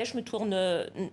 Je me tourne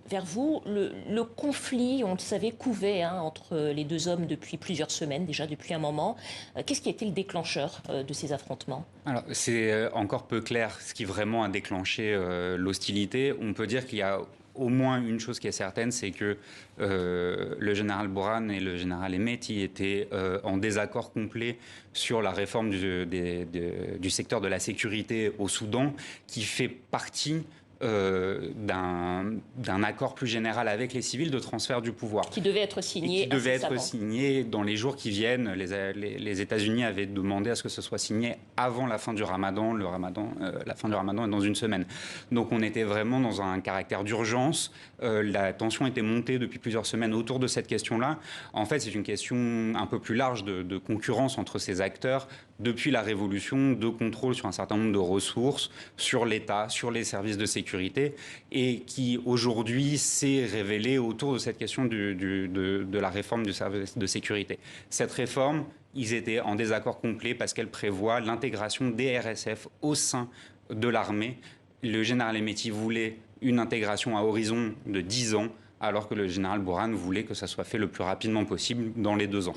vers vous. Le conflit, on le savait, couvait entre les deux hommes depuis plusieurs semaines, déjà depuis un moment. Qu'est-ce qui a été le déclencheur de ces affrontements? Alors, c'est encore peu clair ce qui vraiment a déclenché l'hostilité. On peut dire qu'il y a au moins une chose qui est certaine, c'est que le général Bourhan et le général Hemeti étaient en désaccord complet sur la réforme du secteur de la sécurité au Soudan, qui fait partie d'un accord plus général avec les civils de transfert du pouvoir. Qui devait être signé. Et qui devait être signé dans les jours qui viennent. Les États-Unis avaient demandé à ce que ce soit signé avant la fin du Ramadan. La fin du Ramadan est dans une semaine. Donc on était vraiment dans un caractère d'urgence. La tension était montée depuis plusieurs semaines autour de cette question-là. En fait, c'est une question un peu plus large de concurrence entre ces acteurs depuis la Révolution, de contrôle sur un certain nombre de ressources, sur l'État, sur les services de sécurité, et qui aujourd'hui s'est révélé autour de cette question de la réforme du service de sécurité. Cette réforme, ils étaient en désaccord complet parce qu'elle prévoit l'intégration des RSF au sein de l'armée. Le général Hemeti voulait une intégration à horizon de 10 ans, alors que le général Bourhan voulait que ça soit fait le plus rapidement possible dans les 2 ans.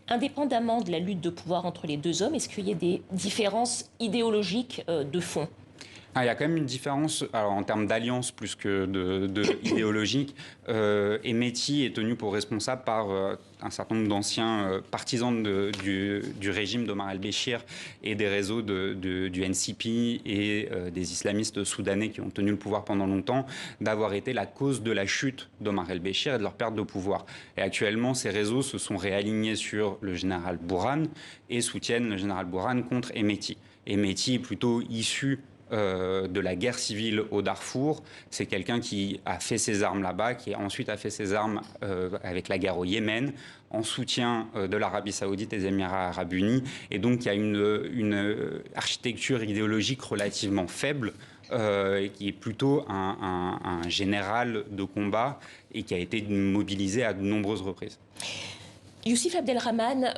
Indépendamment de la lutte de pouvoir entre les deux hommes, est-ce qu'il y a des différences idéologiques de fond? Il y a quand même une différence alors, en termes d'alliance plus que idéologique. Hemeti est tenu pour responsable par un certain nombre d'anciens partisans du régime d'Omar el-Béchir et des réseaux du NCP et des islamistes soudanais qui ont tenu le pouvoir pendant longtemps, d'avoir été la cause de la chute d'Omar el-Béchir et de leur perte de pouvoir. Et actuellement, ces réseaux se sont réalignés sur le général Bourhan et soutiennent le général Bourhan contre Hemeti. Hemeti est plutôt issu de la guerre civile au Darfour. C'est quelqu'un qui a fait ses armes là-bas, qui ensuite a fait ses armes avec la guerre au Yémen, en soutien de l'Arabie Saoudite et des Émirats Arabes Unis. Et donc, il y a une architecture idéologique relativement faible, et qui est plutôt un général de combat et qui a été mobilisé à de nombreuses reprises. Youssif Abdelrahman,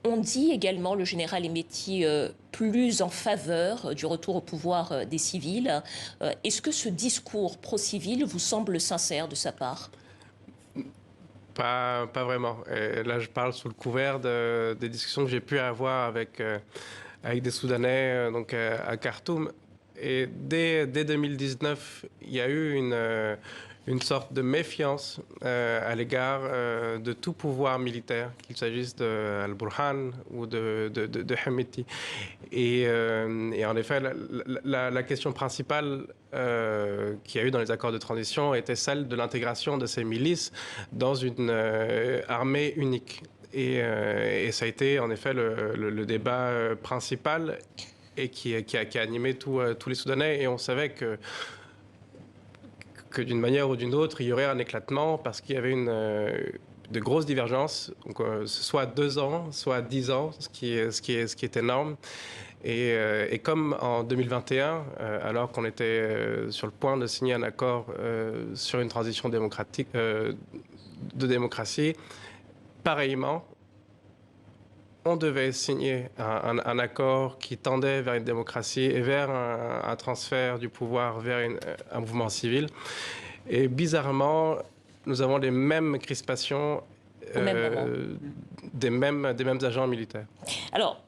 on dit également, le général Hemeti, plus en faveur du retour au pouvoir des civils. Est-ce que ce discours pro-civil vous semble sincère de sa part? Pas vraiment. Et là, je parle sous le couvert des discussions que j'ai pu avoir avec des Soudanais à Khartoum. Et dès 2019, il y a eu une sorte de méfiance à l'égard de tout pouvoir militaire, qu'il s'agisse d'Al-Burhan ou de Hemeti. Et en effet, la question principale qu'il y a eu dans les accords de transition était celle de l'intégration de ces milices dans une armée unique. Et ça a été en effet le débat principal et qui a animé tous les Soudanais. Et on savait que d'une manière ou d'une autre, il y aurait un éclatement parce qu'il y avait de grosses divergences, donc, soit 2 ans, soit 10 ans, ce qui est énorme. Et comme en 2021, alors qu'on était sur le point de signer un accord sur une transition démocratique, de démocratie, pareillement, on devait signer un accord qui tendait vers une démocratie et vers un transfert du pouvoir vers un mouvement civil. Et bizarrement, nous avons les mêmes crispations des mêmes agents militaires. Alors,